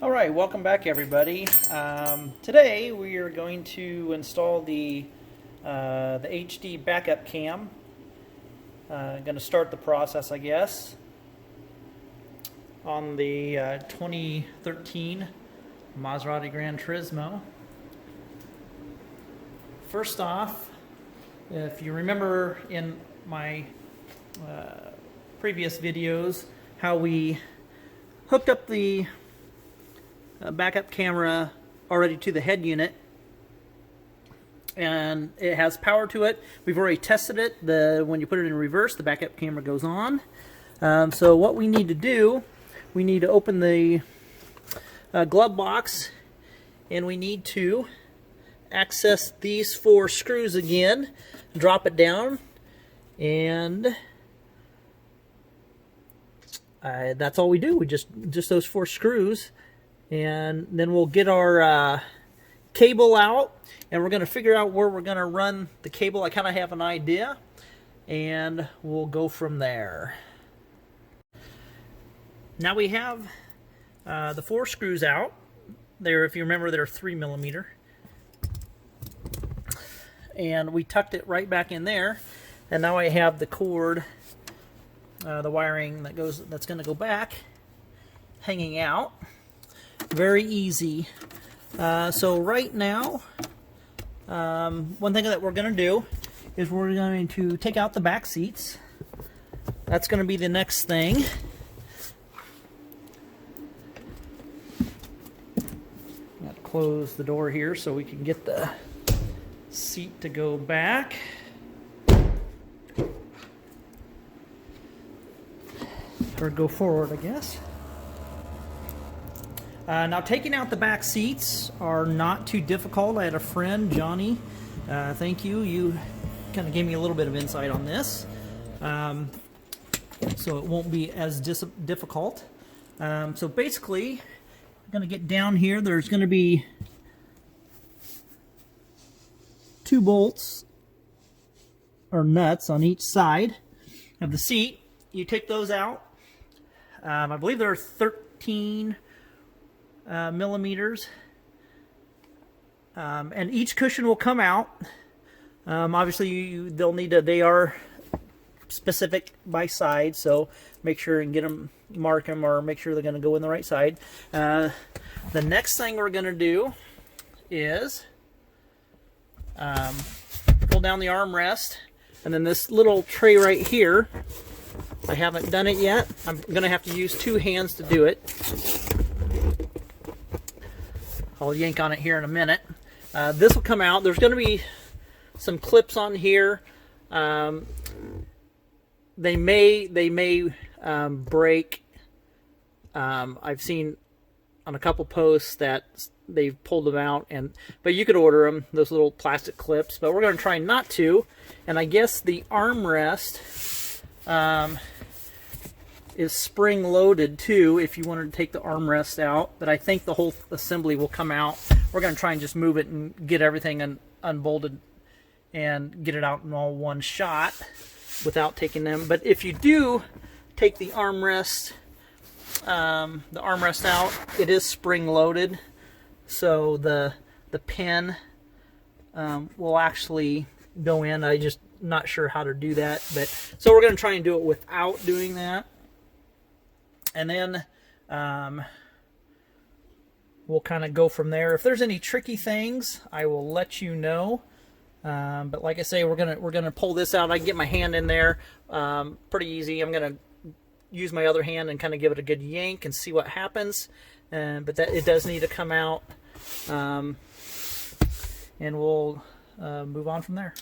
Alright, welcome back everybody. Today we are going to install the HD backup cam. Going to start the process, I guess, on the 2013 Maserati Granturismo. First off, if you remember in my previous videos how we hooked up the backup camera already to the head unit, and it has power to it. We've already tested it. When you put it in reverse, the backup camera goes on. So what we need to do, we need to open the glove box, and we need to access these 4 screws again, drop it down, and that's all we do. We just those 4 screws. And then we'll get our cable out, and we're going to figure out where we're going to run the cable. I kind of have an idea, and we'll go from there. Now we have the 4 screws out. If you remember, they're 3mm. And we tucked it right back in there. And now I have the cord, the wiring that's going to go back, hanging out. Very easy. So right now, one thing that we're going to do is we're going to take out the back seats. That's going to be the next thing. Got to close the door here so we can get the seat to go back. Or go forward, I guess. Now, taking out the back seats are not too difficult. I had a friend, Johnny, thank you. You kind of gave me a little bit of insight on this. So it won't be as difficult. So basically, I'm going to get down here. There's going to be 2 bolts or nuts on each side of the seat. You take those out. I believe they're 13 millimeters, and each cushion will come out. Obviously, they'll need they are specific by side, so make sure and mark them, or make sure they're going to go in the right side. The next thing we're going to do is pull down the armrest, and then this little tray right here. I haven't done it yet. I'm going to have to use 2 hands to do it. I'll yank on it here in a minute. This will come out. There's going to be some clips on here. They may break. I've seen on a couple posts that they've pulled them out, but you could order them, those little plastic clips. But we're going to try not to. And I guess the armrest is spring loaded too, if you wanted to take the armrest out, but I think the whole assembly will come out. We're going to try and just move it and get everything unbolted and get it out in all one shot without taking them. But if you do take the armrest out, it is spring loaded, so the pin will actually go in. I just not sure how to do that, but so we're going to try and do it without doing that. And then we'll kind of go from there. If there's any tricky things, I will let you know. But like I say, we're gonna pull this out. I can get my hand in there pretty easy. I'm gonna use my other hand and kind of give it a good yank and see what happens. But it does need to come out, and we'll move on from there.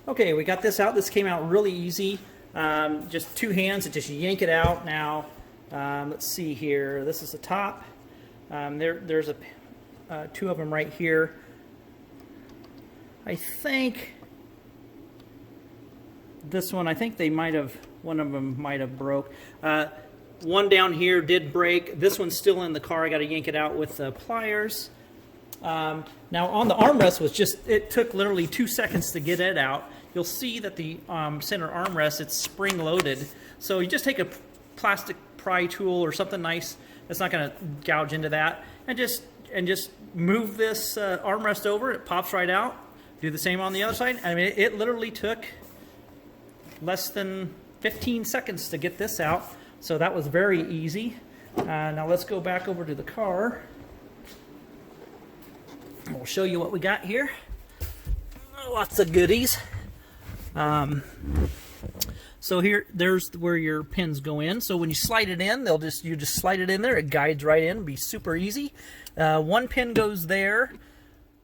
Okay, we got this out. This came out really easy. Just 2 hands and just yank it out. Now, let's see here. This is the top. There's 2 of them right here. I think this one, one of them might have broke. One down here did break. This one's still in the car. I got to yank it out with the pliers. Now on the armrest it took literally 2 seconds to get it out. You'll see that the center armrest, it's spring loaded. So you just take a plastic pry tool or something nice that's not going to gouge into that, and just move this armrest over. It pops right out. Do the same on the other side. I mean, it literally took less than 15 seconds to get this out, so that was very easy. Now let's go back over to the car. We'll show you what we got here. Lots of goodies. So there's where your pins go in. So when you slide it in, you just slide it in there. It guides right in. It'll be super easy. One pin goes there,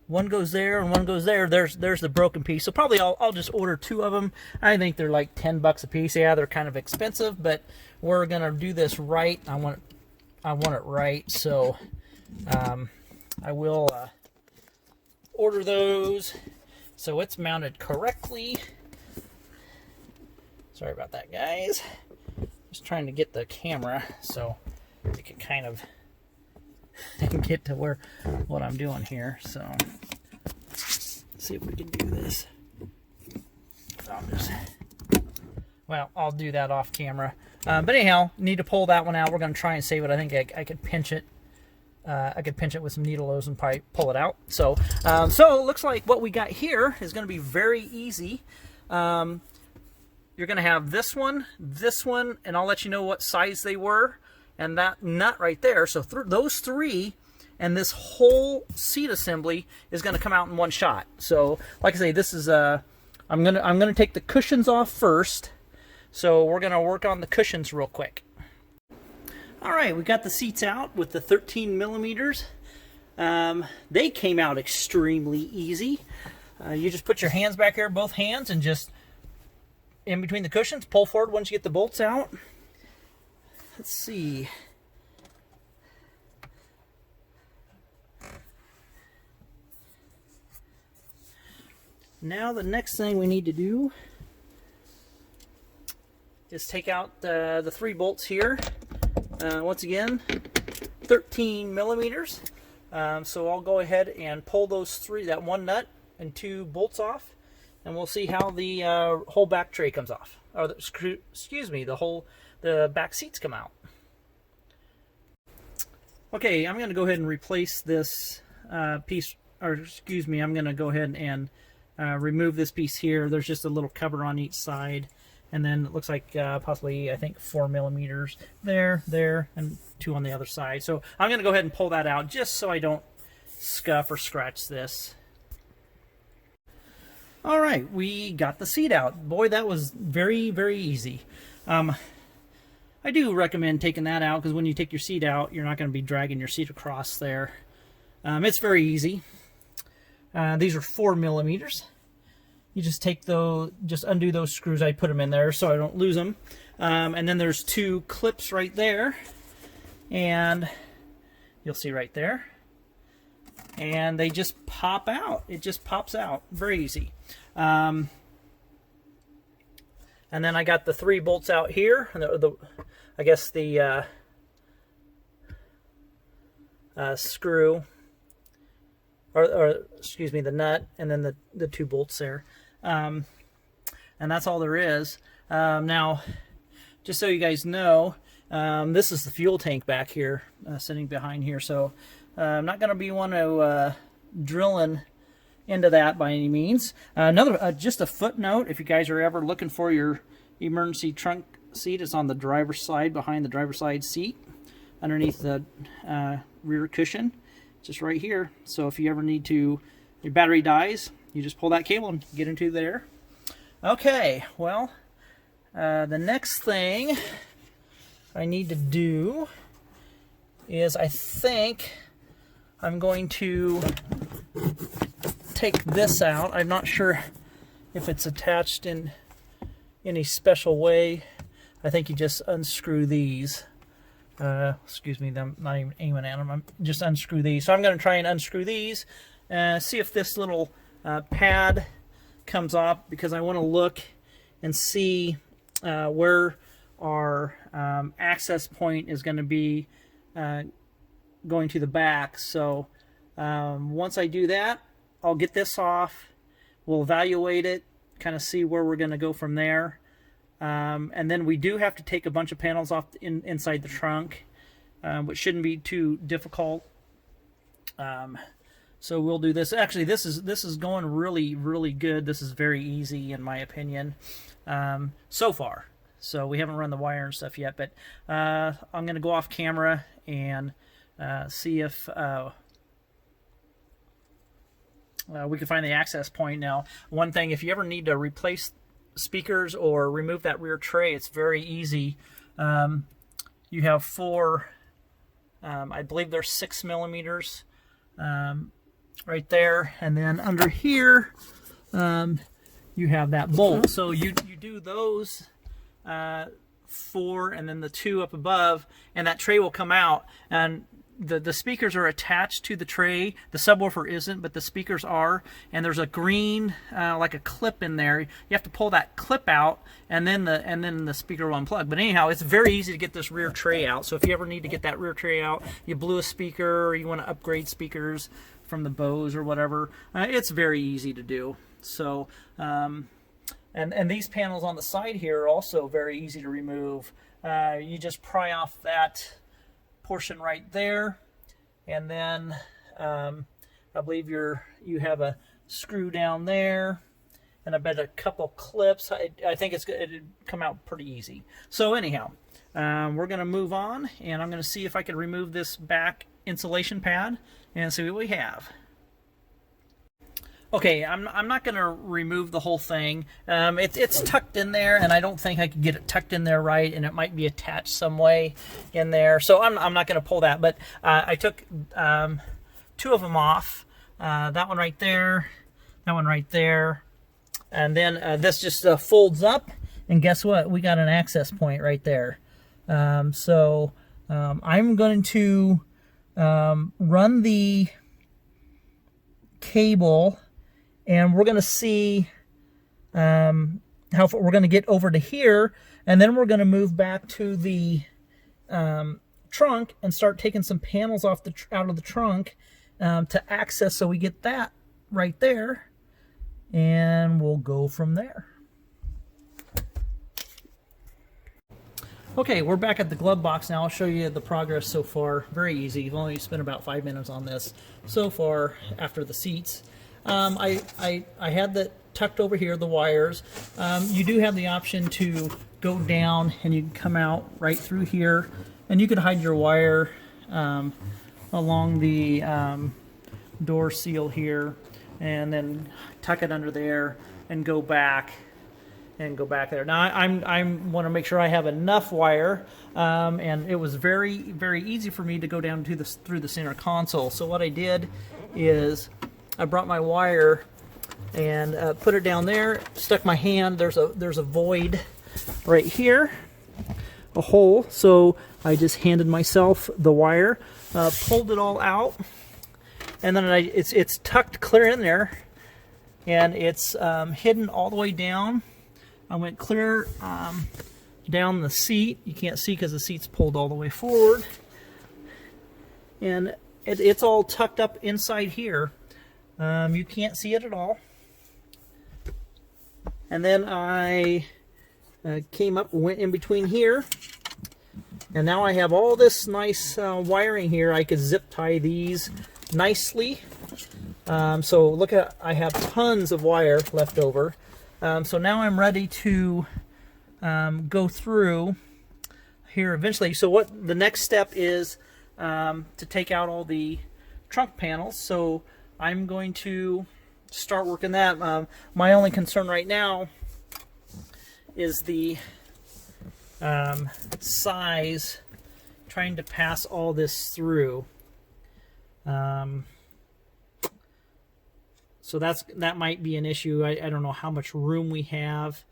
one goes there, and one goes there. There's the broken piece. So probably I'll just order 2 of them. I think they're like 10 bucks a piece. Yeah, they're kind of expensive, but we're gonna do this right. I want it right. So I will order those so it's mounted correctly. Sorry about that, guys. Just trying to get the camera so you can kind of get to what I'm doing here. So let's see if we can do this. I'll do that off camera. But anyhow, need to pull that one out. We're going to try and save it. I think I could pinch it. I could pinch it with some needle nose and probably pull it out. So it looks like what we got here is going to be very easy. You're going to have this one, and I'll let you know what size they were, and that nut right there. So those 3 and this whole seat assembly is going to come out in one shot. So like I say, this is I'm going to take the cushions off first. So we're going to work on the cushions real quick. All right, we got the seats out with the 13 millimeters. They came out extremely easy. You just put your hands back here, both hands, and just in between the cushions, pull forward once you get the bolts out. Let's see. Now the next thing we need to do is take out the 3 bolts here. Once again, 13 millimeters. So I'll go ahead and pull those 3, that 1 nut and 2 bolts off, and we'll see how the whole back tray comes off, or the back seats come out. Okay, I'm going to go ahead and replace this piece, I'm going to go ahead and remove this piece here. There's just a little cover on each side, and then it looks like possibly, I think, 4 millimeters there, and 2 on the other side. So I'm going to go ahead and pull that out just so I don't scuff or scratch this. All right, we got the seat out. Boy, that was very, very easy. I do recommend taking that out, because when you take your seat out, you're not going to be dragging your seat across there. It's very easy. These are 4 millimeters. You just undo those screws. I put them in there so I don't lose them. And then there's 2 clips right there, and you'll see right there. And they just pop out. It just pops out. Very easy. And then I got the 3 bolts out here. I guess the screw, or excuse me, the nut, and then the 2 bolts there. And that's all there is. Now, just so you guys know, this is the fuel tank back here, sitting behind here. So I'm not going to be one to drilling into that by any means. Just a footnote: if you guys are ever looking for your emergency trunk seat, it's on the driver's side, behind the driver's side seat, underneath the rear cushion, just right here. So if you ever need to, your battery dies, you just pull that cable and get into there. Okay, well, the next thing I need to do is, I think I'm going to take this out. I'm not sure if it's attached in any special way. I think you just unscrew these. Excuse me, I'm not even aiming at them. I'm just unscrew these. So I'm going to try and unscrew these, see if this little pad comes off, because I want to look and see where our access point is going to be going to the back. So once I do that, I'll get this off. We'll evaluate it, kind of see where we're going to go from there. And then we do have to take a bunch of panels off inside the trunk, which shouldn't be too difficult. So we'll do this. Actually, this is going really good. This is very easy in my opinion, so far. So we haven't run the wire and stuff yet, but I'm going to go off camera and see if we can find the access point. Now, one thing, if you ever need to replace speakers or remove that rear tray, it's very easy. You have four, I believe they're 6 millimeters right there, and then under here you have that bolt. So you do those 4 and then the 2 up above, and that tray will come out, and the speakers are attached to the tray. The subwoofer isn't, but the speakers are, and there's a green like a clip in there. You have to pull that clip out, and then the speaker will unplug. But anyhow, it's very easy to get this rear tray out. So if you ever need to get that rear tray out, you blew a speaker, or you want to upgrade speakers from the Bose or whatever, it's very easy to do. So and these panels on the side here are also very easy to remove. You just pry off that portion right there, and then I believe you have a screw down there, and I bet a couple clips. I think it'd come out pretty easy. So anyhow, we're going to move on, and I'm going to see if I can remove this back insulation pad and see what we have. Okay, I'm not going to remove the whole thing. It's tucked in there, and I don't think I could get it tucked in there right, and it might be attached some way in there. So I'm not going to pull that, but I took 2 of them off. That one right there, that one right there, and then this just folds up, and guess what? We got an access point right there. So I'm going to run the cable, and we're going to see how far we're going to get over to here, and then we're going to move back to the trunk and start taking some panels off out of the trunk to access, so we get that right there, and we'll go from there. Okay, we're back at the glove box now. I'll show you the progress so far. Very easy. You've only spent about 5 minutes on this so far after the seats. I had that tucked over here, the wires. You do have the option to go down, and you can come out right through here, and you could hide your wire along the door seal here, and then tuck it under there and go back there. Now I want to make sure I have enough wire, and it was very easy for me to go down to through the center console. So what I did is I brought my wire and put it down there, stuck my hand. There's a void right here, a hole. So I just handed myself the wire, pulled it all out, and then it's tucked clear in there, and it's hidden all the way down. I went clear down the seat. You can't see because the seat's pulled all the way forward, and it's all tucked up inside here. You can't see it at all. And then I came up, went in between here, and now I have all this nice wiring here. I could zip tie these nicely. So look at, I have tons of wire left over. So now I'm ready to go through here eventually. So what the next step is to take out all the trunk panels. So I'm going to start working that. My only concern right now is the size, trying to pass all this through. So that might be an issue. I don't know how much room we have.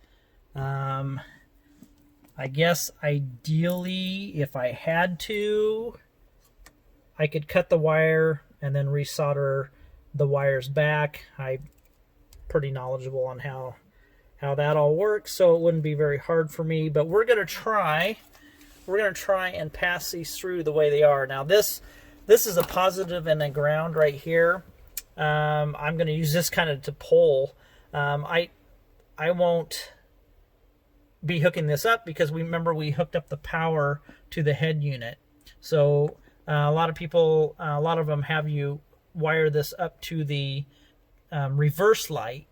I guess ideally, if I had to, I could cut the wire and then resolder the wires back. I'm pretty knowledgeable on how that all works, so it wouldn't be very hard for me. But we're gonna try and pass these through the way they are. Now this is a positive and a ground right here. I'm going to use this kind of to pull. I won't be hooking this up because we remember we hooked up the power to the head unit. So a lot of people, a lot of them have you wire this up to the reverse light,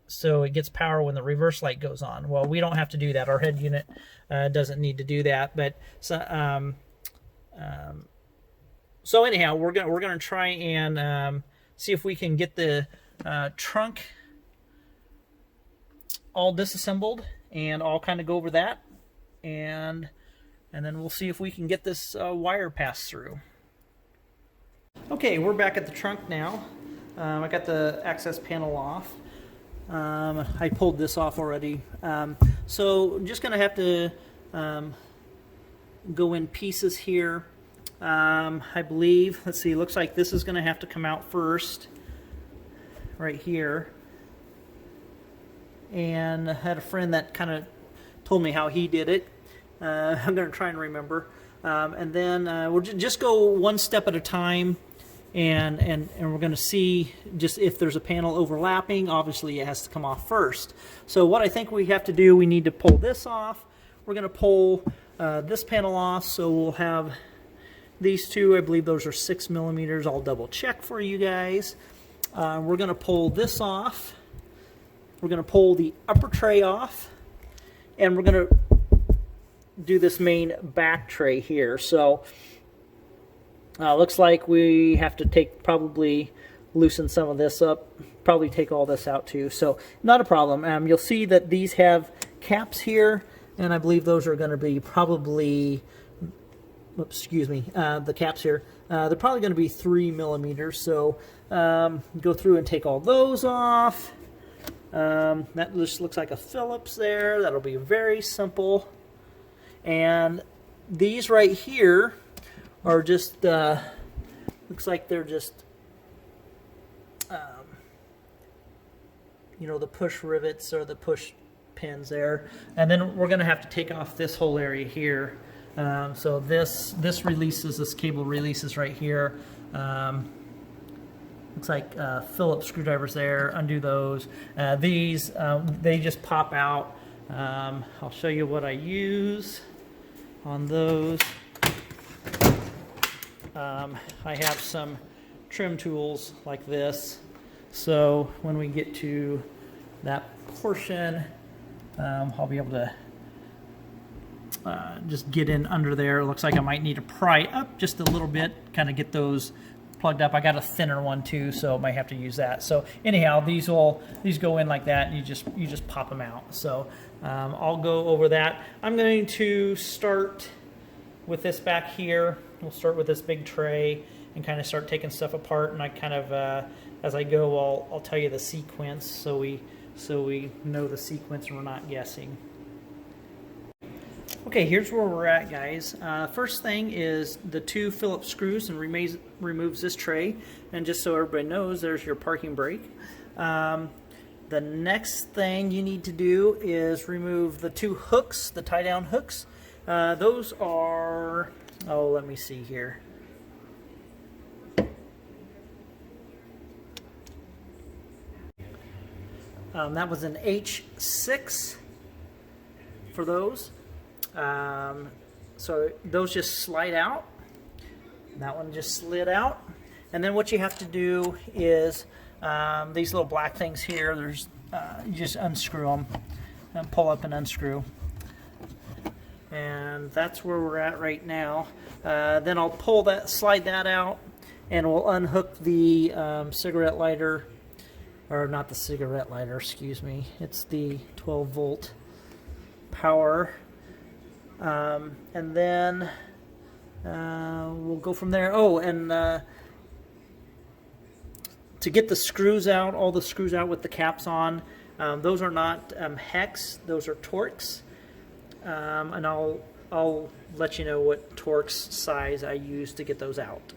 so it gets power when the reverse light goes on. Well, we don't have to do that. Our head unit doesn't need to do that. But so anyhow, we're gonna try and see if we can get the trunk all disassembled, and I'll kind of go over that, and then we'll see if we can get this wire passed through. Okay, we're back at the trunk now. I got the access panel off. I pulled this off already. So I'm just going to have to go in pieces here. I believe, let's see, looks like this is going to have to come out first, right here. And I had a friend that kind of told me how he did it. I'm going to try and remember. And then we'll just go one step at a time. And we're going to see just if there's a panel overlapping. Obviously it has to come off first. So what I think we have to do, we need to pull this off. We're going to pull this panel off, so we'll have these two. I believe those are 6 millimeters. I'll double check for you guys. We're going to pull this off. We're going to pull the upper tray off, and we're going to do this main back tray here. So looks like we have to probably loosen some of this up, probably take all this out too, so not a problem. You'll see that these have caps here, and I believe those are going to be probably, excuse me, the caps here, they're probably going to be 3 millimeters, so go through and take all those off. That just looks like a Phillips there. That'll be very simple. And these right here are just, looks like they're just, you know, the push rivets or the push pins there. And then we're going to have to take off this whole area here. So this releases, this cable releases right here. Looks like Phillips screwdrivers there. Undo those. These, they just pop out. I'll show you what I use on those. I have some trim tools like this, so when we get to that portion, I'll be able to just get in under there. It looks like I might need to pry up just a little bit, kind of get those plugged up. I got a thinner one too, so I might have to use that. So anyhow, these go in like that, and you just pop them out. So I'll go over that. I'm going to start with this back here. We'll start with this big tray and kind of start taking stuff apart, and I kind of as I go, I'll tell you the sequence, so we know the sequence and we're not guessing. Okay, here's where we're at, guys. First thing is the 2 Phillips screws, and removes this tray. And just so everybody knows, there's your parking brake. The next thing you need to do is remove the 2 hooks, the tie-down hooks. Those are, oh, let me see here. That was an H6 for those. So those just slide out. That one just slid out. And then what you have to do is these little black things here, there's you just unscrew them and pull up and unscrew. And that's where we're at right now. Then I'll slide that out, and we'll unhook the cigarette lighter, or not the cigarette lighter, excuse me. It's the 12 volt power. And then we'll go from there. Oh, and to get the screws out, all the screws out with the caps on, those are not hex, those are Torx. And I'll let you know what Torx size I use to get those out.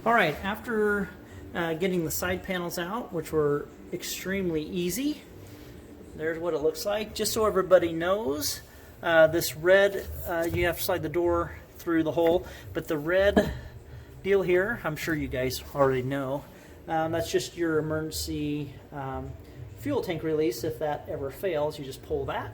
Alright, after getting the side panels out, which were extremely easy, there's what it looks like. Just so everybody knows, this red, you have to slide the door through the hole, but the red deal here, I'm sure you guys already know, that's just your emergency fuel tank release. If that ever fails, you just pull that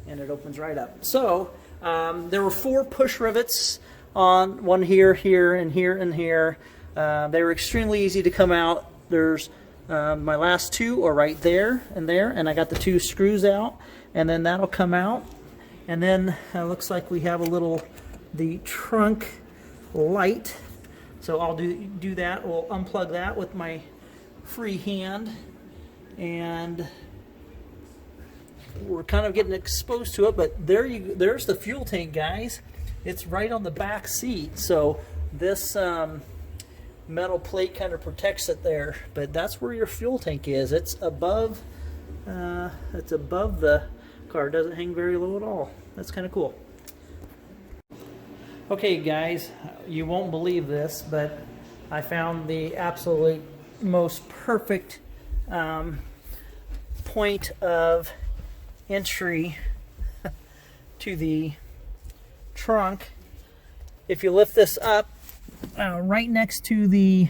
and it opens right up. So there were 4 push rivets on, one here, here, and here, and here. They were extremely easy to come out. There's my last 2 are right there, and I got the 2 screws out, and then that'll come out. And then it looks like we have the trunk light. So I'll do that. We'll unplug that with my free hand, and we're kind of getting exposed to it. But there's the fuel tank, guys. It's right on the back seat. So this metal plate kind of protects it there. But that's where your fuel tank is. It's above the car. It doesn't hang very low at all. That's kind of cool. Okay, guys, you won't believe this, but I found the absolute most perfect point of entry to the trunk. If you lift this up, right next to the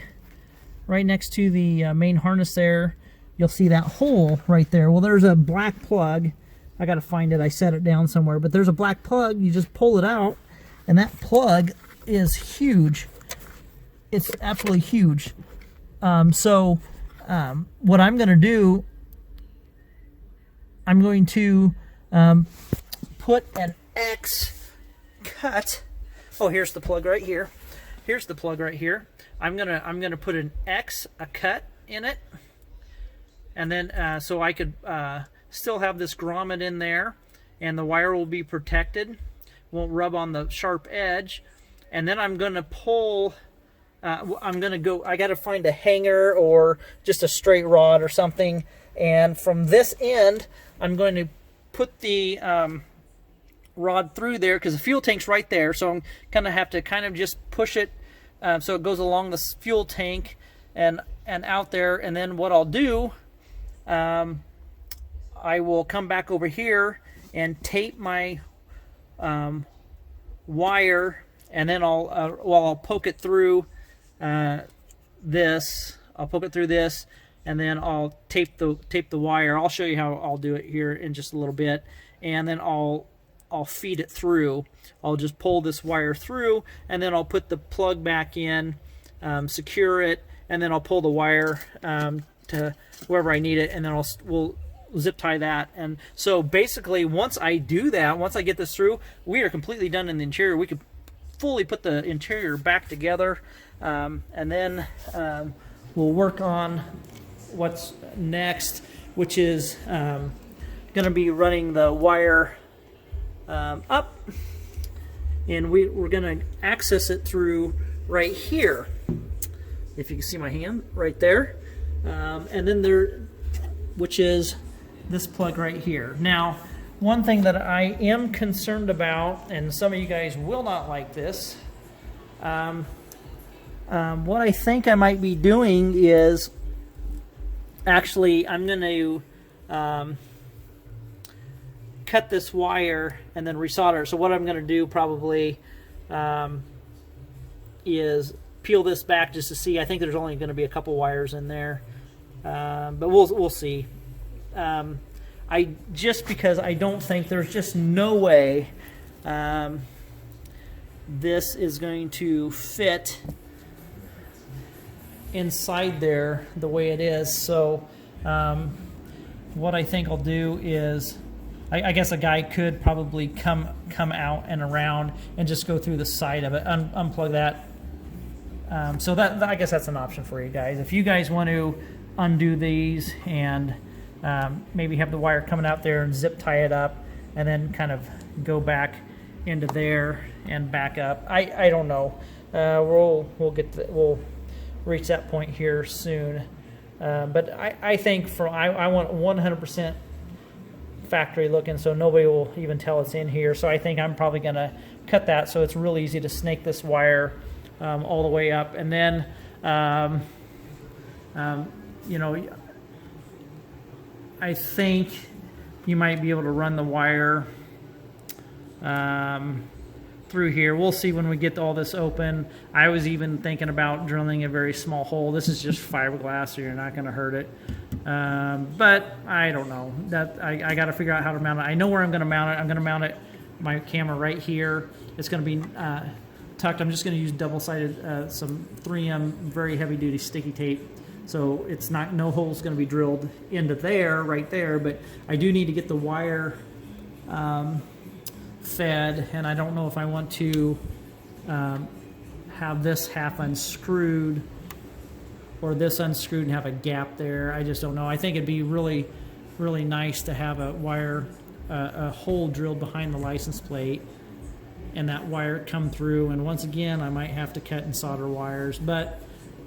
main harness there, you'll see that hole right there. Well, there's a black plug. I gotta find it. I set it down somewhere, but there's a black plug. You just pull it out, and that plug is huge. It's absolutely huge. So what I'm going to do, I'm going to put an X cut. Oh, here's the plug right here. Here's the plug right here. I'm gonna put an X, a cut in it, and then so I could still have this grommet in there, and the wire will be protected. Won't rub on the sharp edge. And then I'm going to pull, I got to find a hanger or just a straight rod or something. And from this end, I'm going to put the rod through there, because the fuel tank's right there. So I'm going to have to kind of just push it so it goes along the fuel tank and out there. And then what I'll do, I will come back over here and tape my wire, and then I'll poke it through this. I'll poke it through this, and then I'll tape the wire. I'll show you how I'll do it here in just a little bit, and then I'll feed it through. I'll just pull this wire through, and then I'll put the plug back in, secure it, and then I'll pull the wire to wherever I need it, and then we'll zip tie that. And so basically, once I do that, once I get this through, we are completely done in the interior. We could fully put the interior back together, and then we'll work on what's next, which is going to be running the wire up, and we're going to access it through right here, if you can see my hand right there, and then which is this plug right here. Now, one thing that I am concerned about, and some of you guys will not like this, what I think I might be doing is actually I'm going to cut this wire and then resolder. So what I'm going to do probably is peel this back just to see. I think there's only going to be a couple wires in there, but we'll see. Because I don't think, there's just no way this is going to fit inside there the way it is. So what I think I'll do is, I guess a guy could probably come out and around and just go through the side of it, unplug that. So that I guess that's an option for you guys. If you guys want to undo these and maybe have the wire coming out there and zip tie it up, and then kind of go back into there and back up. I don't know. We'll reach that point here soon. But I think I want 100% factory looking, so nobody will even tell it's in here. So I think I'm probably going to cut that so it's really easy to snake this wire all the way up, and then you know, I think you might be able to run the wire through here. We'll see when we get all this open. I was even thinking about drilling a very small hole. This is just fiberglass, so you're not going to hurt it. But I don't know. That I got to figure out how to mount it. I know where I'm going to mount it. I'm going to mount it, my camera right here. It's going to be tucked. I'm just going to use double-sided, some 3M very heavy-duty sticky tape. So it's not, no hole's going to be drilled into there, right there, but I do need to get the wire fed, and I don't know if I want to have this half unscrewed or this unscrewed and have a gap there. I just don't know. I think it'd be really, really nice to have a wire, a hole drilled behind the license plate, and that wire come through. And once again, I might have to cut and solder wires, but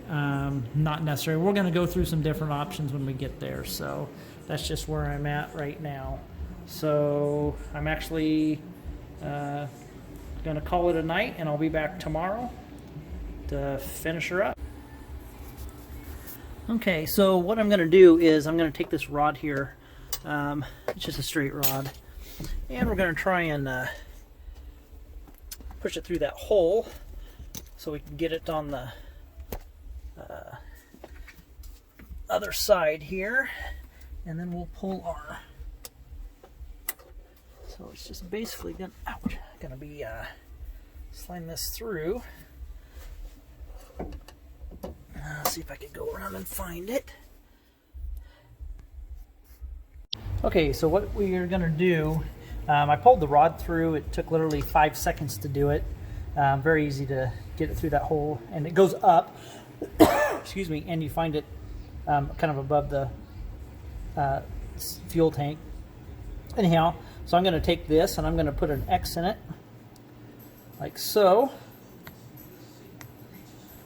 not necessary. We're going to go through some different options when we get there. So that's just where I'm at right now. So I'm actually going to call it a night, and I'll be back tomorrow to finish her up. Okay, so what I'm going to do is I'm going to take this rod here, it's just a straight rod, and we're going to try and push it through that hole so we can get it on the other side here, and then we'll pull our, so it's just basically going to be sliding this through. Let's see if I can go around and find it. Okay, so what we are going to do, I pulled the rod through. It took literally 5 seconds to do it. Very easy to get it through that hole, and it goes up. Excuse me, and you find it kind of above the fuel tank. Anyhow, so I'm going to take this and I'm going to put an X in it, like so.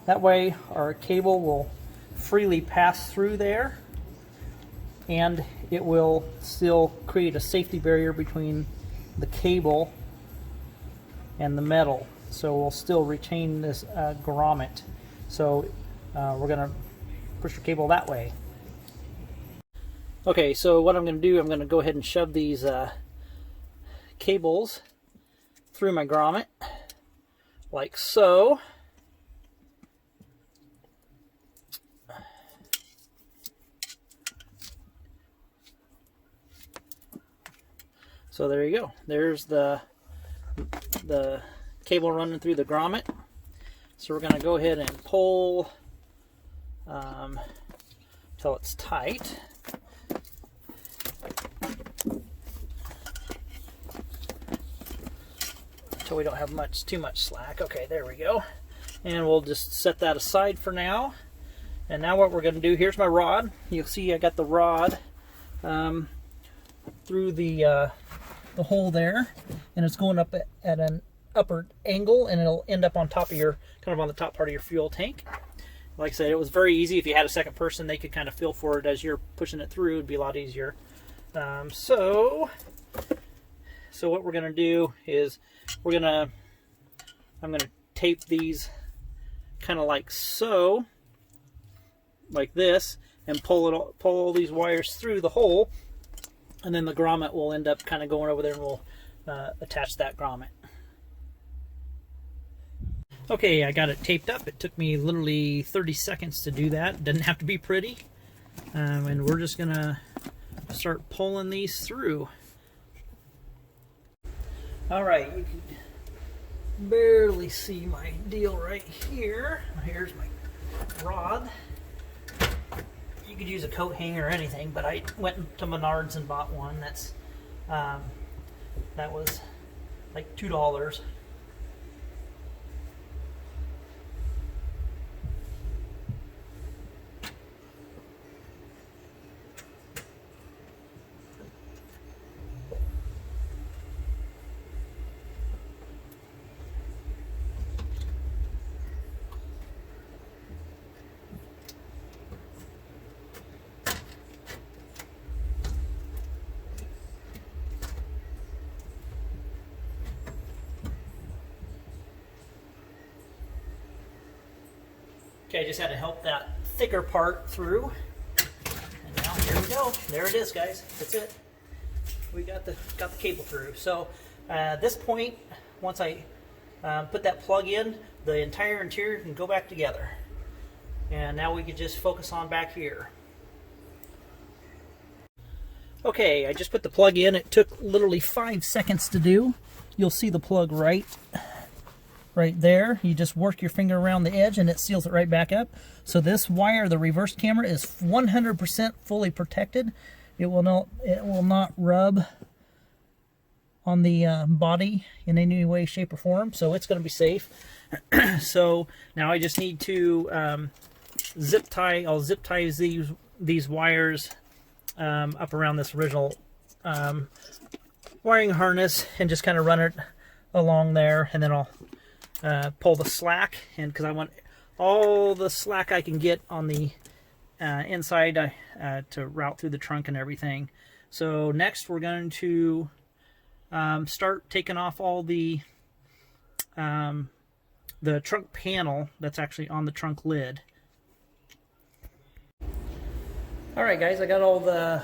That way our cable will freely pass through there, and it will still create a safety barrier between the cable and the metal. So we'll still retain this grommet. So we're going to push the cable that way. Okay, so what I'm going to do, I'm going to go ahead and shove these cables through my grommet, like so. So there you go. There's the cable running through the grommet. So we're going to go ahead and pull till it's tight. Until we don't have too much slack. Okay, there we go. And we'll just set that aside for now. And now what we're going to do, here's my rod. You'll see I got the rod through the hole there, and it's going up at an upper angle, and it'll end up on top of your, kind of on the top part of your fuel tank. Like I said, it was very easy. If you had a second person, they could kind of feel for it as you're pushing it through. It'd be a lot easier. So what we're going to do is I'm going to tape these kind of like so, like this, and pull all these wires through the hole, and then the grommet will end up kind of going over there, and we'll attach that grommet. Okay, I got it taped up. It took me literally 30 seconds to do that. It didn't have to be pretty. And we're just going to start pulling these through. Alright, you can barely see my deal right here. Here's my rod. You could use a coat hanger or anything, but I went to Menards and bought one. That was like $2. Okay, I just had to help that thicker part through. And now here we go. There it is, guys. That's it. We got the cable through. So at this point, once I put that plug in, the entire interior can go back together. And now we can just focus on back here. Okay, I just put the plug in. It took literally 5 seconds to do. You'll see the plug right there. You just work your finger around the edge and it seals it right back up. So this wire, the reverse camera, is 100% fully protected. It will not rub on the body in any way, shape, or form. So it's going to be safe. So now I just need to zip tie. I'll zip tie these wires up around this original wiring harness and just kind of run it along there, and then I'll pull the slack, and because I want all the slack I can get on the inside to route through the trunk and everything. So next we're going to start taking off all the trunk panel that's actually on the trunk lid. Alright guys, I got all the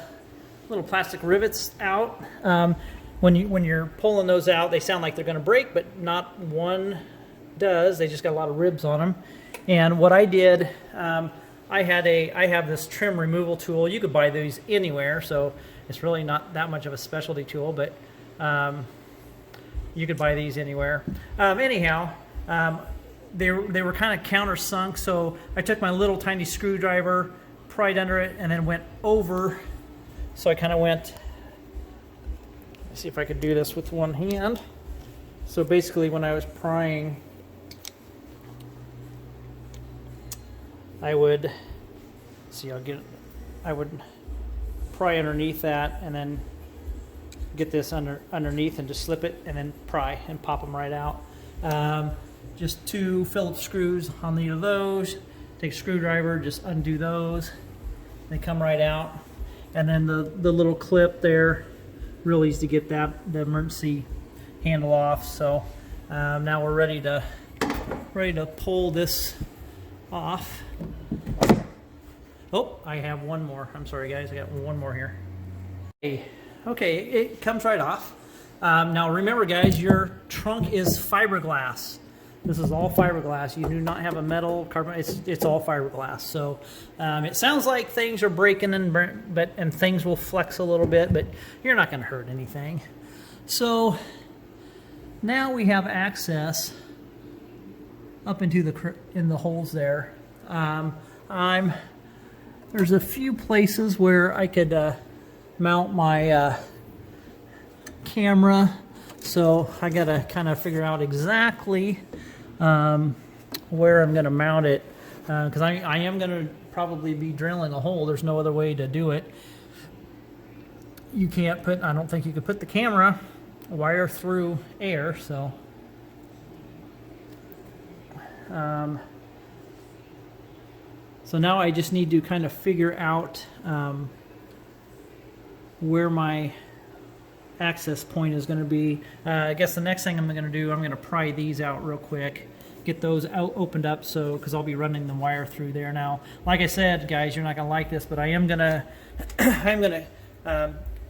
little plastic rivets out. When you're pulling those out, they sound like they're going to break, but not one does. They just got a lot of ribs on them. And what I did, I have this trim removal tool. You could buy these anywhere, so it's really not that much of a specialty tool, but you could buy these anywhere. Anyhow, they were kind of countersunk, so I took my little tiny screwdriver, pried under it, and then went over. So I kind of went, let's see if I could do this with one hand. So basically when I was prying, I would pry underneath that and then get this underneath and just slip it and then pry and pop them right out. Just 2 Phillips screws on the end of those. Take a screwdriver, just undo those. They come right out. And then the little clip there, really easy to get the emergency handle off. So now we're ready to pull this off. Oh, I have one more. I'm sorry guys, I got one more here. Okay, it comes right off. Now remember guys, your trunk is fiberglass. This is all fiberglass. You do not have a metal carbon. It's all fiberglass. So it sounds like things are breaking and things will flex a little bit, but you're not going to hurt anything. So now we have access up into the holes there. There's a few places where I could mount my camera. So I got to kind of figure out exactly where I'm going to mount it, because I am going to probably be drilling a hole. There's no other way to do it. You can't put, I don't think you could put the camera wire through air, so so now I just need to kind of figure out where my access point is going to be. I guess the next thing I'm going to do, I'm going to pry these out real quick, get those out opened up, so because I'll be running the wire through there. Now, like I said, guys, you're not going to like this, but I am going to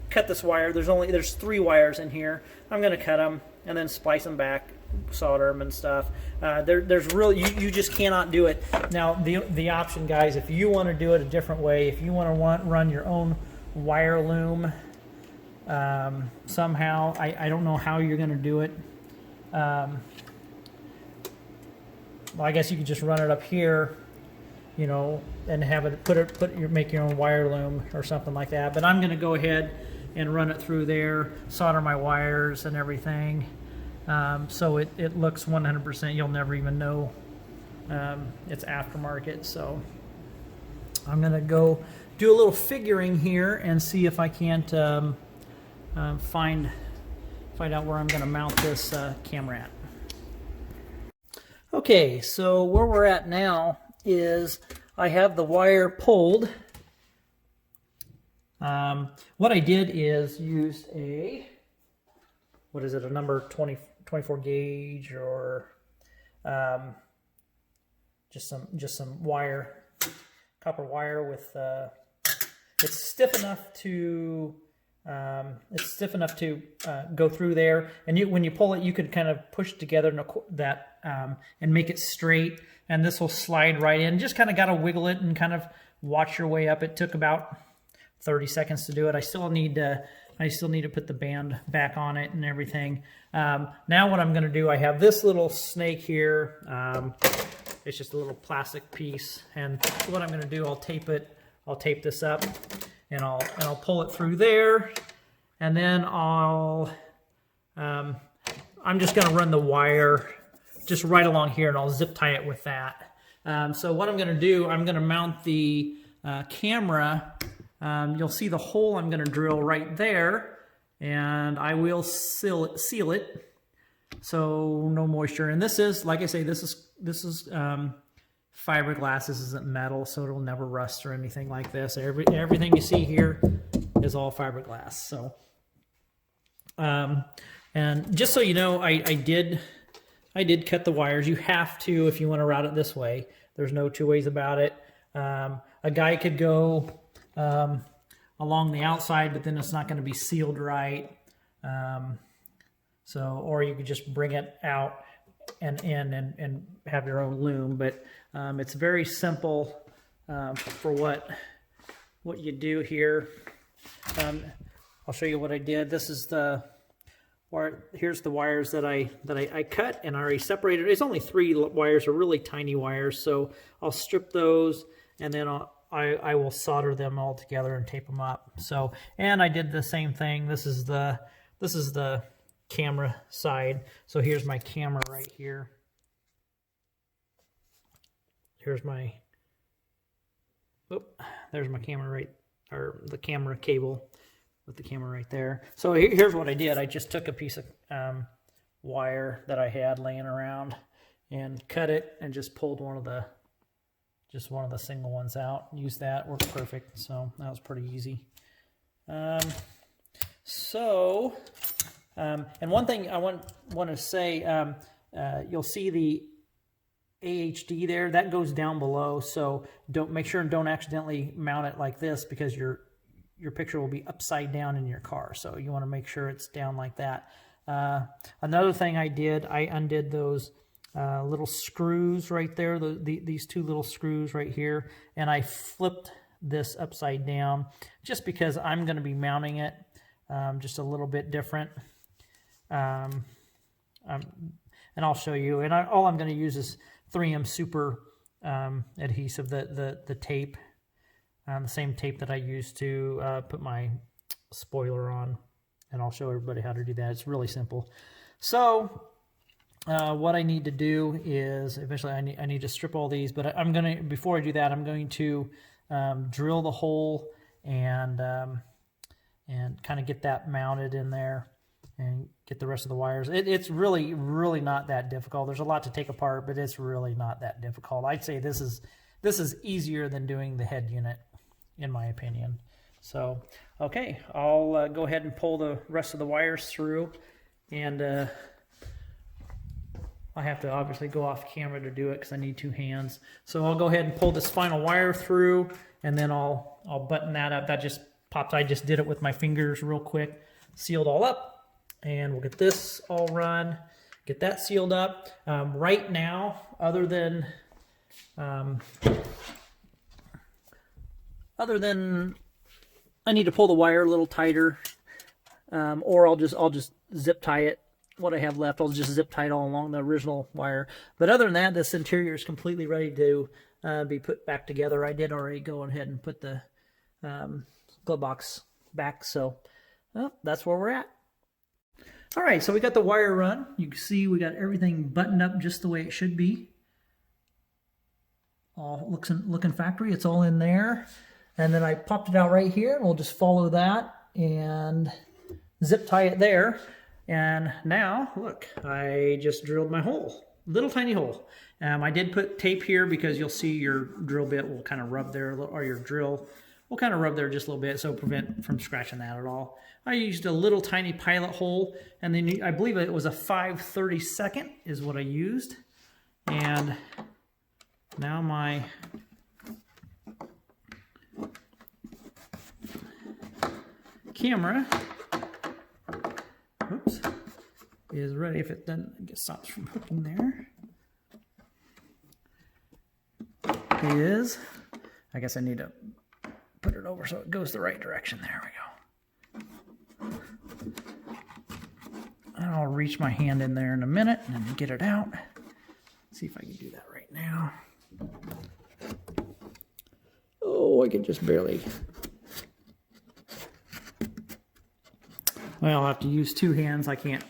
cut this wire. There's 3 wires in here. I'm going to cut them and then splice them back, solder them and stuff. There's really you just cannot do it. Now the option, guys, if you want to do it a different way, if you want to run your own wire loom. Somehow, I don't know how you're going to do it. Well, I guess you could just run it up here, you know, and have it make your own wire loom or something like that. But I'm going to go ahead and run it through there, solder my wires and everything, so it looks 100%. You'll never even know it's aftermarket. So I'm going to go do a little figuring here and see if I can't find out where I'm going to mount this camera at. Okay, so where we're at now is I have the wire pulled. What I did is used a, what is it, a number 24 gauge or just some wire, copper wire with it's stiff enough to go through there, and when you pull it, you could kind of push together that and make it straight, and this will slide right in. Just kind of got to wiggle it and kind of watch your way up. It took about 30 seconds to do it. I still need to put the band back on it and everything. Now what I'm going to do, I have this little snake here. It's just a little plastic piece, and what I'm going to do, I'll tape this up, and I'll pull it through there, and then I'm just going to run the wire just right along here, and I'll zip tie it with that. So what I'm going to do, I'm going to mount the camera. You'll see the hole I'm going to drill right there, and I will seal it so no moisture. And this is, like I say, this is fiberglass. This isn't metal, so it'll never rust or anything like this. Everything you see here is all fiberglass. So, and just so you know, I did cut the wires. You have to if you want to route it this way. There's no two ways about it. A guy could go along the outside, but then it's not going to be sealed right. Or you could just bring it out and in and have your own loom. But it's very simple for what you do here. I'll show you what I did. This is here's the wires that I cut and I already separated. It's only 3 wires, are really tiny wires, so I'll strip those and then I will solder them all together and tape them up. So, and I did the same thing. This is the camera side. So here's my camera right here. There's my camera or the camera cable with the camera right there. So here's what I did. I just took a piece of wire that I had laying around and cut it and just pulled one of the single ones out. Used that, worked perfect. So that was pretty easy. And one thing I want to say, you'll see the AHD there, that goes down below. So make sure and don't accidentally mount it like this, because your picture will be upside down in your car. So you want to make sure it's down like that. Another thing I did, I undid those little screws right there, these 2 little screws right here, and I flipped this upside down just because I'm going to be mounting it just a little bit different. And I'll show you. And all I'm going to use is 3M Super adhesive, the tape, the same tape that I used to put my spoiler on. And I'll show everybody how to do that. It's really simple. So what I need to do is, eventually I need to strip all these, but before I do that, I'm going to drill the hole and kind of get that mounted in there and get the rest of the wires. It's really, really not that difficult. There's a lot to take apart, but it's really not that difficult. I'd say this is easier than doing the head unit, in my opinion. So, okay, I'll go ahead and pull the rest of the wires through, and I have to obviously go off camera to do it because I need 2 hands. So I'll go ahead and pull this final wire through, and then I'll button that up. That just popped. I just did it with my fingers real quick, sealed all up, and we'll get this all run, get that sealed up. Right now, other than I need to pull the wire a little tighter, or I'll just zip tie it. What I have left, I'll just zip tie it all along the original wire. But other than that, this interior is completely ready to be put back together. I did already go ahead and put the glove box back, so that's where we're at. All right, so we got the wire run. You can see we got everything buttoned up just the way it should be. All looking factory. It's all in there. And then I popped it out right here. We'll just follow that and zip tie it there. And now, look, I just drilled my hole. Little tiny hole. I did put tape here because you'll see your drill bit will kind of rub there, or your drill will kind of rub there just a little bit, so prevent from scratching that at all. I used a little tiny pilot hole, and then I believe it was a 5/32 is what I used. And now my camera, oops, is ready. If it doesn't, it stops from hooking there. I guess I need to put it over so it goes the right direction. There we go. And I'll reach my hand in there in a minute and get it out. See if I can do that right now. Oh, I can just barely. Well, I'll have to use two hands. I can't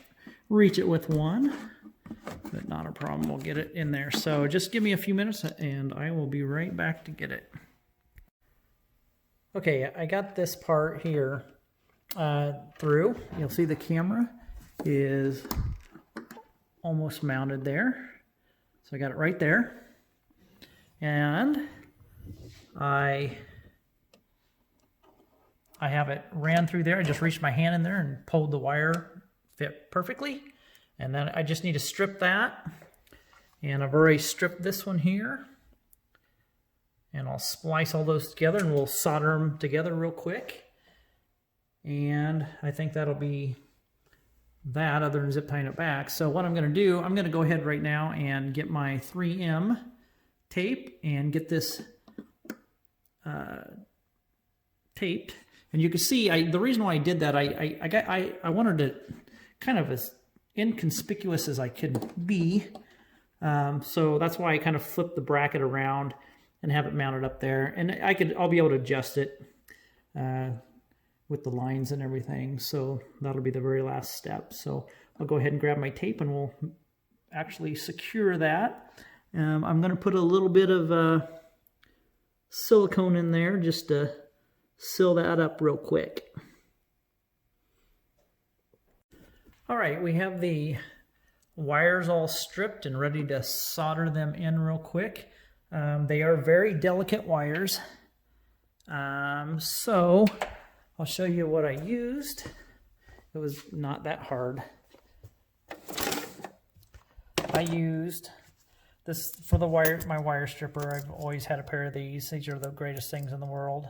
reach it with one, but not a problem. We'll get it in there. So just give me a few minutes and I will be right back to get it. Okay, I got this part here through. You'll see the camera is almost mounted there. So I got it right there. And I have it ran through there. I just reached my hand in there and pulled the wire, fit perfectly. And then I just need to strip that. And I've already stripped this one here. And I'll splice all those together and we'll solder them together real quick. And I think that'll be that, other than zip tying it back. So what I'm going to do, I'm going to go ahead right now and get my 3M tape and get this taped. And you can see the reason why I did that, I wanted it kind of as inconspicuous as I could be. So that's why I kind of flipped the bracket around and have it mounted up there. And I'll be able to adjust it with the lines and everything. So that'll be the very last step. So I'll go ahead and grab my tape and we'll actually secure that. I'm going to put a little bit of silicone in there just to seal that up real quick. All right, we have the wires all stripped and ready to solder them in real quick. They are very delicate wires. So I'll show you what I used. It was not that hard. I used this for the my wire stripper. I've always had a pair of these. These are the greatest things in the world.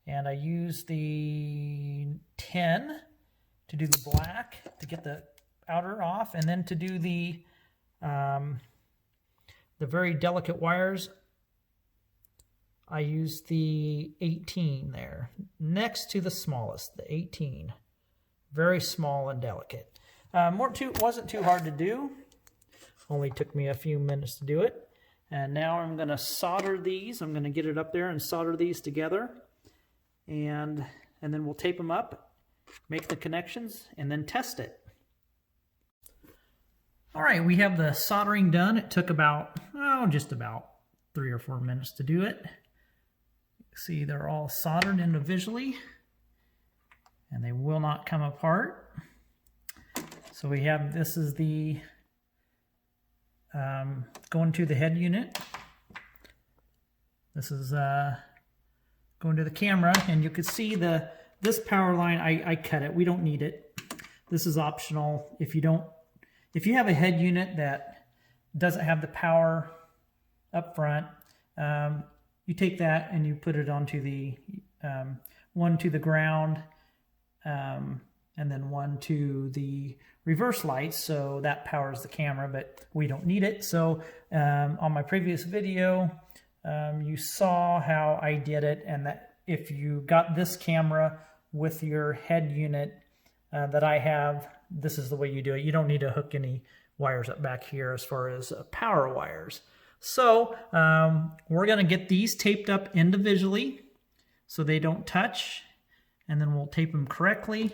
And I used the 10 to do the black, to get the outer off, and then to do the very delicate wires, I used the 18 there, next to the smallest, the 18. Very small and delicate. Wasn't too hard to do. Only took me a few minutes to do it. And now I'm going to solder these. I'm going to get it up there and solder these together. And then we'll tape them up, make the connections, and then test it. All right, we have the soldering done. It took about, just about 3 or 4 minutes to do it. See, they're all soldered individually, and they will not come apart. So we have, this is the, going to the head unit. This is going to the camera, and you can see this power line, I cut it. We don't need it. This is optional. If you have a head unit that doesn't have the power up front, you take that and you put it onto the one to the ground, and then one to the reverse lights, so that powers the camera, but we don't need it. So on my previous video, you saw how I did it, and that if you got this camera with your head unit that I have, this is the way you do it. You don't need to hook any wires up back here as far as power wires. So we're going to get these taped up individually so they don't touch, and then we'll tape them correctly,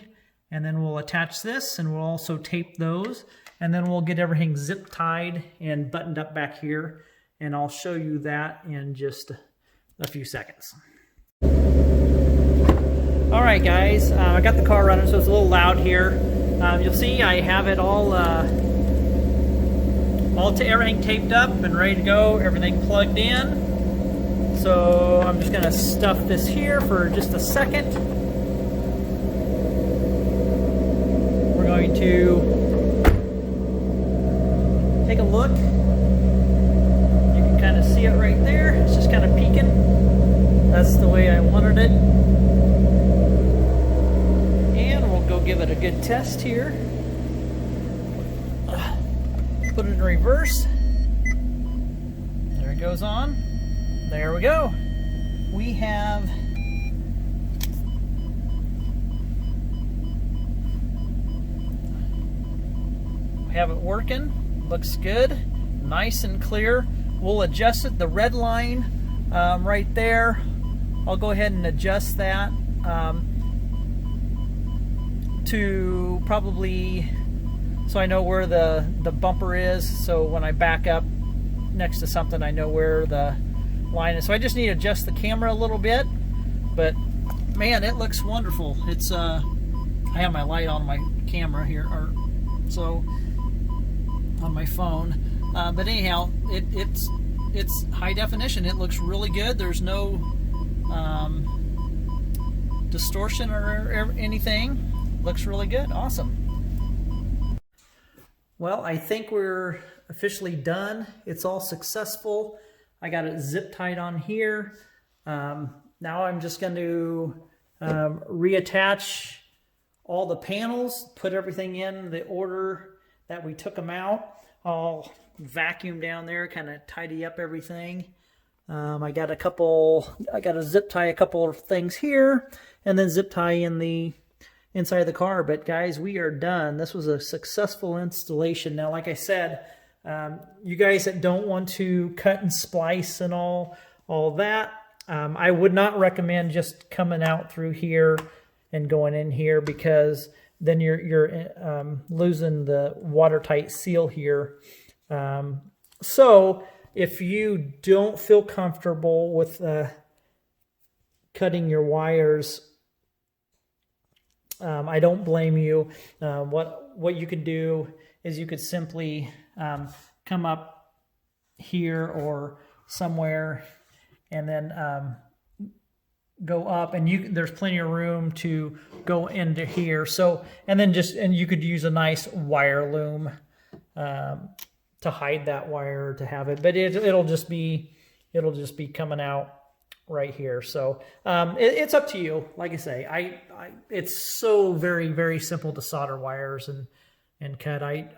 and then we'll attach this, and we'll also tape those, and then we'll get everything zip tied and buttoned up back here, and I'll show you that in just a few seconds. All right, guys, I got the car running, so it's a little loud here. You'll see I have it all to everything taped up and ready to go, everything plugged in. So I'm just going to stuff this here for just a second. We're going to take a look. You can kind of see it right there. It's just kind of peeking. That's the way I wanted it. And we'll go give it a good test here. Put it in reverse. There it goes on. There we go. We have have it working. Looks good, nice and clear. We'll adjust it. The red line right there, I'll go ahead and adjust that to probably, so I know where the bumper is, so when I back up next to something I know where the line is. So I just need to adjust the camera a little bit, but man, it looks wonderful. It's I have my light on my camera here, or so on my phone, but anyhow, it's high definition. It looks really good. There's no distortion or anything. Looks really good. Awesome. Well, I think we're officially done. It's all successful. I got it zip tied on here. Now I'm just going to reattach all the panels, put everything in the order that we took them out. I'll vacuum down there, kind of tidy up everything. I got to zip tie a couple of things here, and then zip tie in the inside of the car. But guys, we are done. This was a successful installation. Now, like I said, you guys that don't want to cut and splice and all that, I would not recommend just coming out through here and going in here, because then you're losing the watertight seal here. So if you don't feel comfortable with cutting your wires, I don't blame you. What you could do is you could simply come up here or somewhere, and then go up, and there's plenty of room to go into here. So, and you could use a nice wire loom to hide that wire, to have it, but it'll just be coming out right here. So it's up to you. Like I say, it's so very, very simple to solder wires and cut. I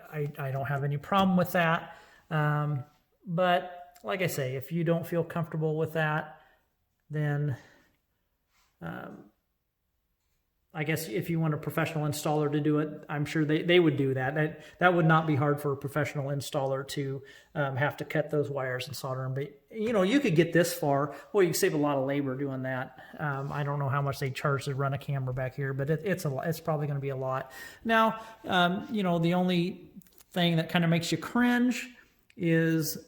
don't have any problem with that. But like I say, if you don't feel comfortable with that, then I guess if you want a professional installer to do it, I'm sure they would do that. That would not be hard for a professional installer to have to cut those wires and solder them. But you could get this far. Well, you save a lot of labor doing that. I don't know how much they charge to run a camera back here, but it's probably going to be a lot. Now, the only thing that kind of makes you cringe is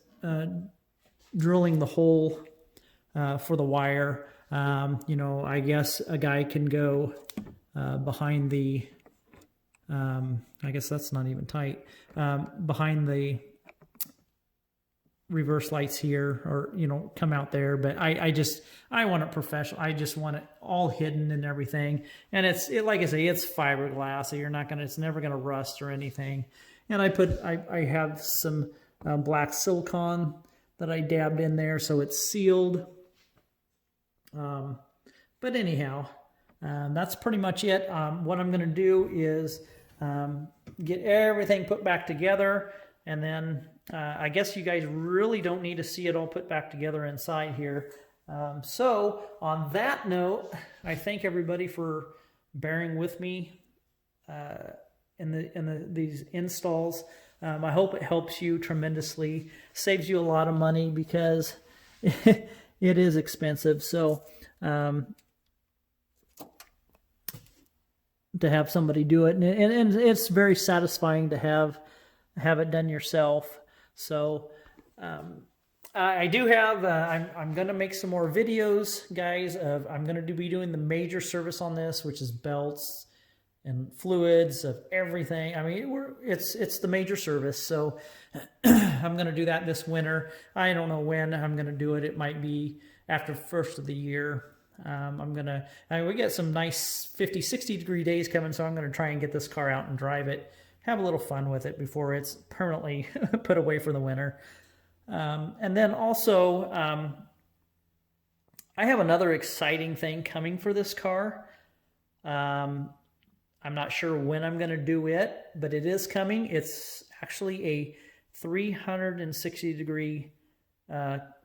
drilling the hole for the wire. I guess a guy can go behind the, I guess that's not even tight, behind the reverse lights here, or, come out there. But I want it professional. I just want it all hidden and everything. And like I say, it's fiberglass, so it's never going to rust or anything. And I have some black silicone that I dabbed in there, so it's sealed. But anyhow, that's pretty much it. What I'm going to do is get everything put back together, and then I guess you guys really don't need to see it all put back together inside here. So on that note, I thank everybody for bearing with me in these installs. I hope it helps you tremendously, saves you a lot of money, because it is expensive. So to have somebody do it, and it's very satisfying to have it done yourself. So I do have I'm going to make some more videos, guys. I'm going to be doing the major service on this, which is belts and fluids, of everything. I mean, it's the major service. So I'm going to do that this winter. I don't know when I'm going to do it. It might be after the first of the year. We get some nice 50, 60 degree days coming, so I'm going to try and get this car out and drive it, have a little fun with it before it's permanently put away for the winter. And then also, I have another exciting thing coming for this car. I'm not sure when I'm going to do it, but it is coming. It's actually a 360 degree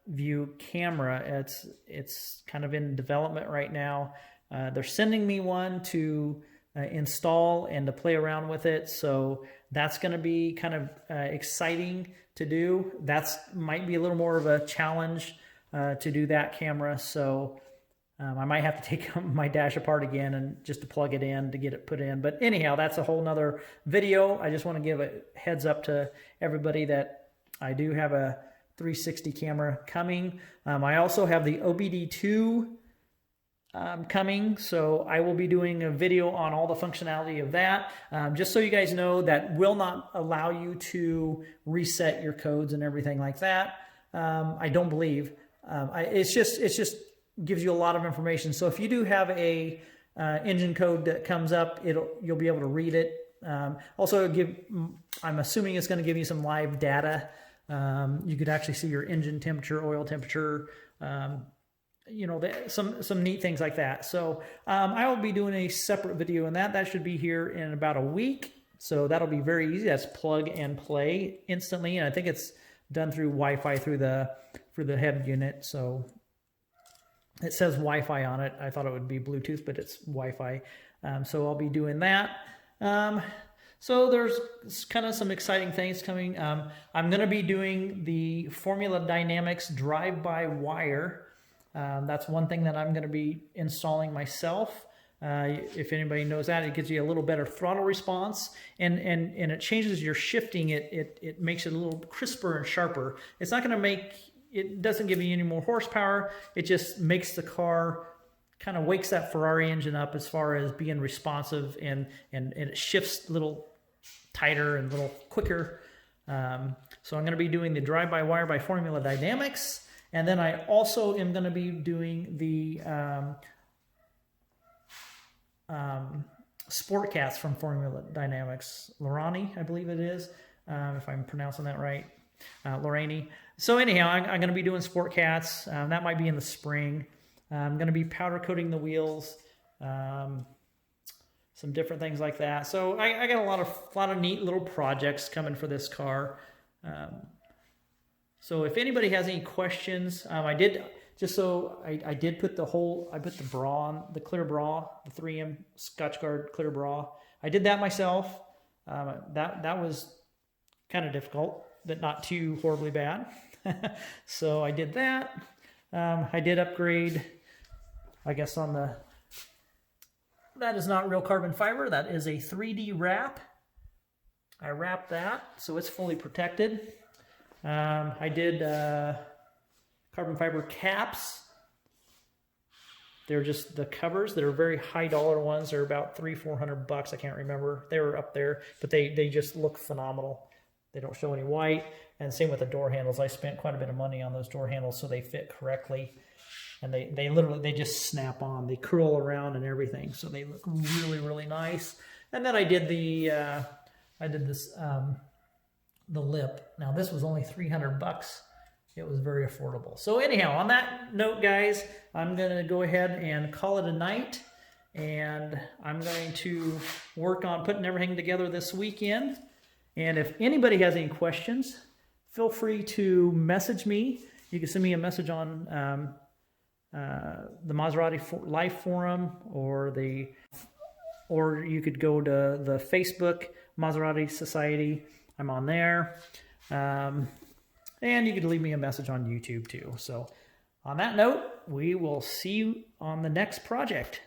view camera. It's kind of in development right now. They're sending me one to install and to play around with it. So that's going to be kind of exciting to do. That's might be a little more of a challenge to do that camera. So I might have to take my dash apart again and just to plug it in to get it put in. But anyhow, that's a whole nother video. I just want to give a heads up to everybody that I do have a 360 camera coming. I also have the OBD2 coming, so I will be doing a video on all the functionality of that. Just so you guys know, that will not allow you to reset your codes and everything like that. I don't believe. It's just gives you a lot of information. So if you do have a engine code that comes up, you'll be able to read it. Also, I'm assuming it's going to give you some live data. You could actually see your engine temperature, oil temperature, you know, some neat things like that. So I will be doing a separate video on that. That should be here in about a week. So that'll be very easy. That's plug and play instantly. And I think it's done through Wi-Fi through the head unit. So it says Wi-Fi on it. I thought it would be Bluetooth, but it's Wi-Fi. So I'll be doing that. So there's kind of some exciting things coming. I'm going to be doing the Formula Dynamics drive-by-wire. That's one thing that I'm going to be installing myself. If anybody knows that, it gives you a little better throttle response, and it changes your shifting. It makes it a little crisper and sharper. It's not going to it doesn't give you any more horsepower. It just makes the car, kind of wakes that Ferrari engine up as far as being responsive, and it shifts a little tighter and a little quicker. So I'm going to be doing the drive-by-wire by Formula Dynamics. And then I also am going to be doing the Sport Cats from Formula Dynamics. Lorani, I believe it is, if I'm pronouncing that right. Lorani. So anyhow, I'm going to be doing Sport Cats. That might be in the spring. I'm going to be powder coating the wheels. Some different things like that. So I got a lot of neat little projects coming for this car. So if anybody has any questions, I did put the bra on, the clear bra, the 3M Scotchgard clear bra. I did that myself. That was kind of difficult, but not too horribly bad. So I did that. I did upgrade, I guess, that is not real carbon fiber. That is a 3D wrap. I wrapped that so it's fully protected. I did carbon fiber caps. They're just the covers. They're very high dollar ones. They're about $300-400. I can't remember. They were up there, but they just look phenomenal. They don't show any white. And same with the door handles. I spent quite a bit of money on those door handles so they fit correctly. And they literally just snap on. They curl around and everything. So they look really, really nice. And then I did the lip. Now this was only $300. It was very affordable. So anyhow, on that note, guys, I'm going to go ahead and call it a night. And I'm going to work on putting everything together this weekend. And if anybody has any questions, feel free to message me. You can send me a message on the Maserati Life Forum, or you could go to the Facebook Maserati Society. I'm on there. And you could leave me a message on YouTube too. So on that note, we will see you on the next project.